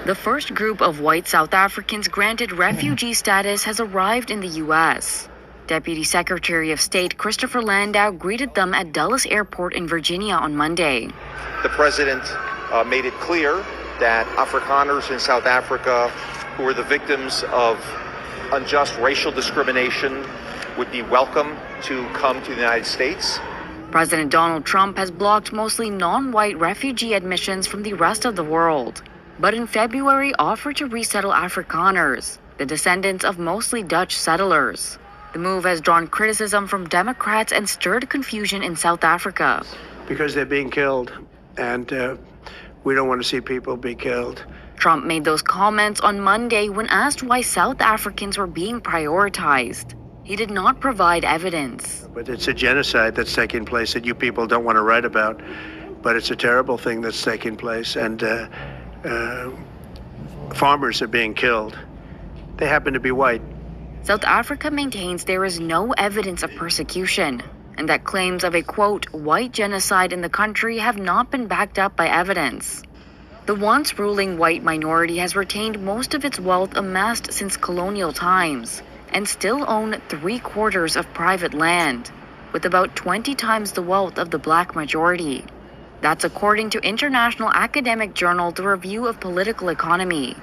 The first group of white South Africans granted refugee status has arrived in the U.S. Deputy Secretary of State Christopher Landau greeted them at Dulles Airport in Virginia on Monday. The president made it clear that Afrikaners in South Africa who were the victims of unjust racial discrimination would be welcome to come to the United States. President Donald Trump has blocked mostly non-white refugee admissions from the rest of the world, but in February offered to resettle Afrikaners, the descendants of mostly Dutch settlers. The move has drawn criticism from Democrats and stirred confusion in South Africa. Because they're being killed, and we don't want to see people be killed. Trump made those comments on Monday when asked why South Africans were being prioritized. He did not provide evidence. But it's a genocide that's taking place that you people don't want to write about. But it's a terrible thing that's taking place, and farmers are being killed. They happen to be white. South Africa maintains there is no evidence of persecution, and that claims of a, quote, white genocide in the country have not been backed up by evidence. The once ruling white minority has retained most of its wealth amassed since colonial times and still own 3/4 of private land, with about 20 times the wealth of the black majority. That's according to international academic journal The Review of Political Economy.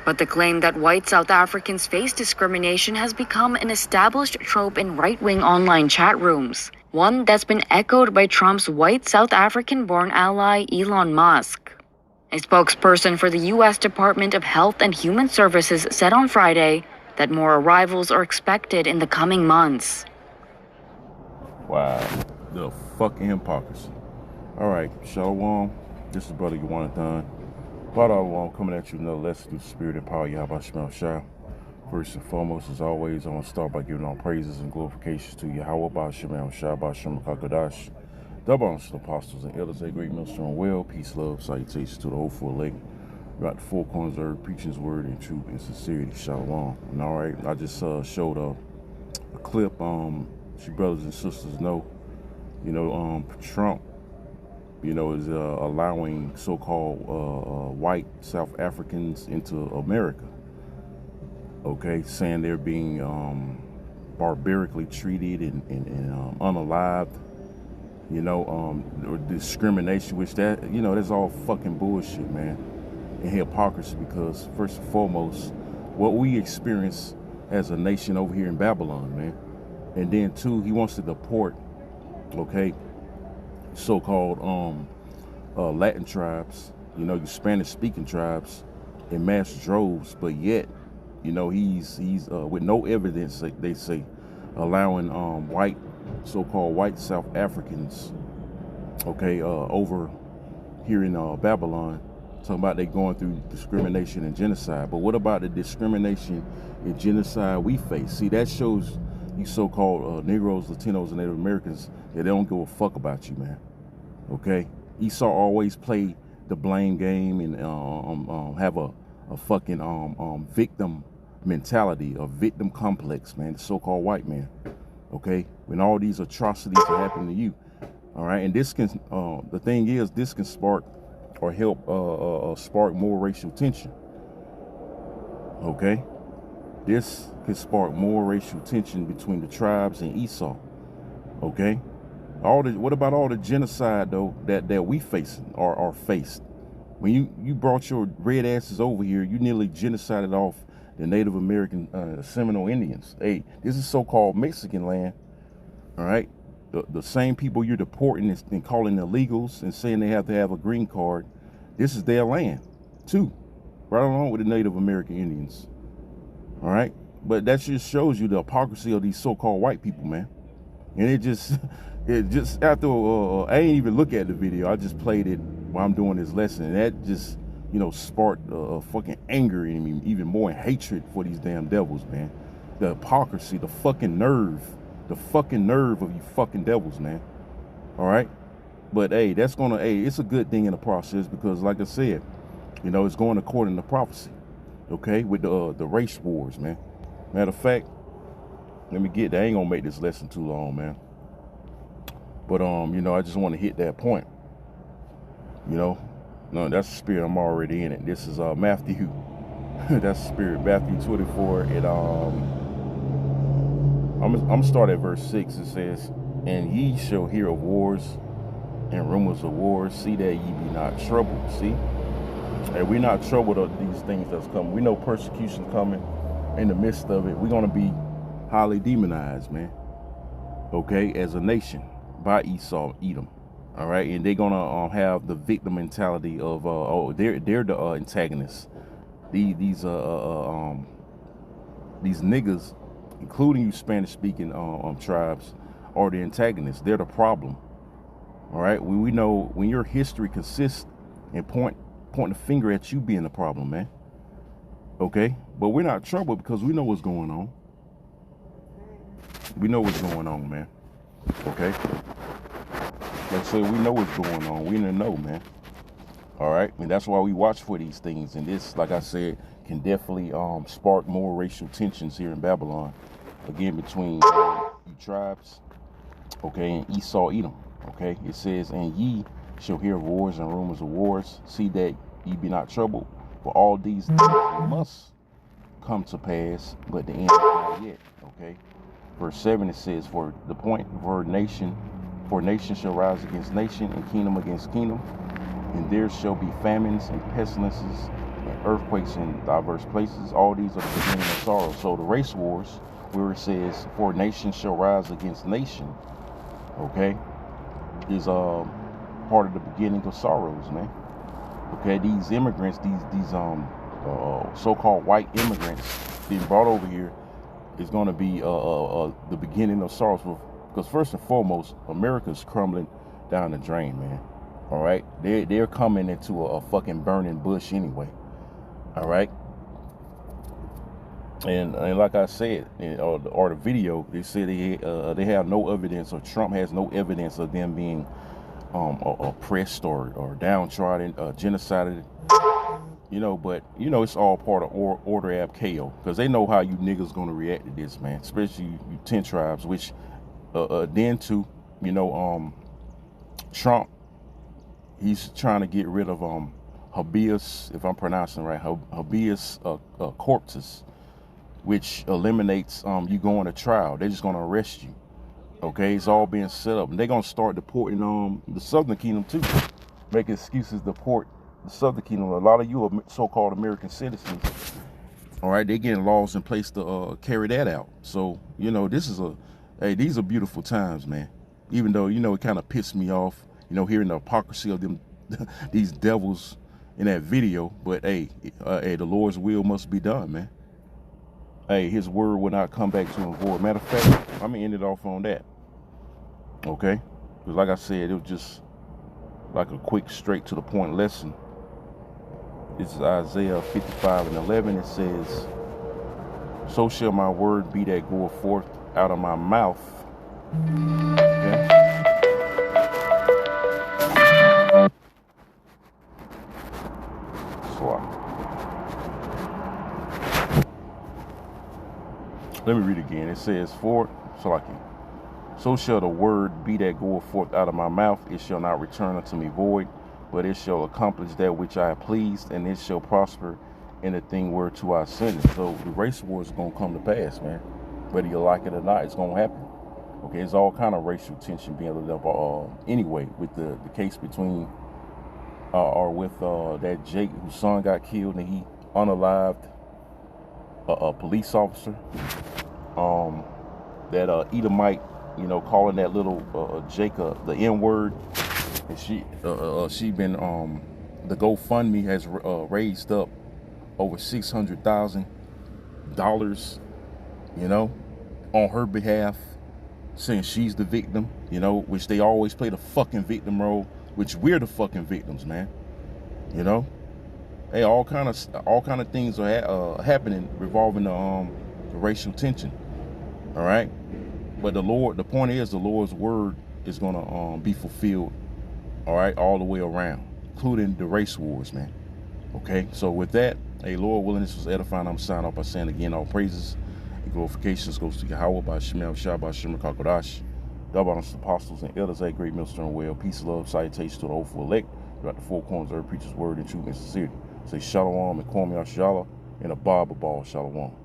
But the claim that white South Africans face discrimination has become an established trope in right-wing online chat rooms, one that's been echoed by Trump's white South African-born ally Elon Musk. A spokesperson for the U.S. Department of Health and Human Services said on Friday that more arrivals are expected in the coming months. Wow, the fucking hypocrisy. All right, Shalom. This is Brother Yawanathan. Father, coming at you another lesson through the Spirit and power, Yahweh Shah. First and foremost, as always, I want to start by giving all praises and glorifications to Yahweh Ba'Shem Shah Ba'Shem Kakadash. Double honors to the apostles and elders, a great minister on well, peace, love, salutations to the whole full elect. Throughout the four corners of earth, preaching his word in truth and sincerity. Shalom. And all right, I just showed a clip. You brothers and sisters know, Trump, is allowing so-called white South Africans into America. Okay, saying they're being barbarically treated and unalived. Or discrimination, which that's all fucking bullshit, man. And hypocrisy, because first and foremost, what we experience as a nation over here in Babylon, man. And then two, he wants to deport, so-called Latin tribes, your Spanish-speaking tribes in mass droves, but yet, he's with no evidence, they say, allowing so-called white South Africans, over here in Babylon, talking about they going through discrimination and genocide. But what about the discrimination and genocide we face? See, that shows you so-called Negroes, Latinos, and Native Americans that they don't give a fuck about you, man. Okay? Esau always play the blame game and have a fucking victim mentality, a victim complex, man. The so-called white man. Okay? When all these atrocities are happening to you. All right? And this can, the thing is, this can spark or help spark more racial tension. Okay? This could spark more racial tension between the tribes and Esau. Okay? What about all the genocide, though, that we facing or are faced? When you brought your red asses over here, you nearly genocided off the Native American Seminole Indians. Hey, this is so-called Mexican land. All right? The same people you're deporting and calling illegals and saying they have to have a green card, this is their land, too. Right along with the Native American Indians. All right? But that just shows you the hypocrisy of these so-called white people, man. And it just after, I ain't even look at the video. I just played it while I'm doing this lesson. And that just, sparked fucking anger in me, even more, and hatred for these damn devils, man. The hypocrisy, the fucking nerve of you fucking devils, man. All right? But, hey, it's a good thing in the process because, like I said, it's going according to prophecy, okay, with the race wars, man. Matter of fact, let me get that. I ain't gonna make this lesson too long, man. But, I just want to hit that point, No, that's the spirit. I'm already in it. This is Matthew. That's the spirit. Matthew 24. And I'm start at verse 6. It says, "And ye shall hear of wars and rumors of wars. See that ye be not troubled." See, and we're not troubled of these things that's coming. We know persecution coming. In the midst of it, we're gonna be highly demonized, man. Okay, as a nation by Esau, Edom. All right, and they're gonna have the victim mentality of oh, they're the antagonists. These niggas, including you Spanish-speaking tribes, are the antagonists. They're the problem. All right, we know when your history consists in pointing the finger at you being the problem, man. Okay, but we're not troubled because we know what's going on. We know what's going on, man. Okay. Like I said, we know what's going on. We didn't know, man. All right, and that's why we watch for these things. And this, like I said, can definitely spark more racial tensions here in Babylon. Again, between you tribes, okay, and Esau, Edom. Okay, it says, "And ye shall hear wars and rumors of wars. See that ye be not troubled. For all these things must come to pass, but the end is not yet." Okay. Verse 7, it says, "For the point for nation shall rise against nation, and kingdom against kingdom, and there shall be famines and pestilences and earthquakes in diverse places. All these are the beginning of sorrow." So the race wars, where it says, "For nation shall rise against nation," okay, is part of the beginning of sorrows, man. Okay, these immigrants, these so-called white immigrants being brought over here is going to be the beginning of sorrows. Because first and foremost, America's crumbling down the drain, man. All right, they're coming into a fucking burning bush anyway. All right, and like I said, or the video, they said they have no evidence, or Trump has no evidence of them being oppressed or downtrodden, genocided. You know, but you know it's all part of order ab chaos, because they know how you niggas gonna react to this, man. Especially you 10 tribes, which then too, you know, Trump, he's trying to get rid of habeas, if I'm pronouncing it right, habeas corpus, which eliminates you going to trial. They're just gonna arrest you. Okay, it's all being set up, and they're gonna start deporting the Southern Kingdom too, make excuses to deport the Southern Kingdom. A lot of you are so-called American citizens. All right, they're getting laws in place to carry that out. So you know, these are beautiful times, man. Even though you know it kind of pissed me off, you know, hearing the hypocrisy of them, these devils in that video. But hey, the Lord's will must be done, man. Hey, His word will not come back to Him void. Matter of fact, I'm gonna end it off on that. Okay, because like I said, it was just like a quick, straight to the point lesson. This is Isaiah 55:11. It says, "So shall my word be that goeth forth out of my mouth." Okay. Let me read again. It says, "So shall the word be that goeth forth out of my mouth. It shall not return unto me void, but it shall accomplish that which I have pleased, and it shall prosper in the thing whereto I send it." So the race war is going to come to pass, man. Whether you like it or not, it's going to happen. Okay, it's all kind of racial tension being lit up anyway with the case between that Jake whose son got killed and he unalived a police officer. That Edomite, you know, calling that little Jacob the N-word, and she been the GoFundMe has raised up over $600,000, you know, on her behalf, saying she's the victim, you know, which they always play the fucking victim role, which we're the fucking victims, man. You know, hey, all kind of things are happening revolving the racial tension. All right, but the point is, the Lord's word is gonna be fulfilled. All right, all the way around, including the race wars, man. Okay, so with that, hey, Lord willing, this was edifying. I'm signing off by saying again, all praises and glorifications goes to Yahweh by Shemel Shah by Shemel Kakodash, double honors to apostles and elders at Great Millstone Well. Peace, love, salutations to the hopeful elect, throughout the four corners of every preacher's word in truth and sincerity. Say shalom and kwame ashala and a baba ball shalom.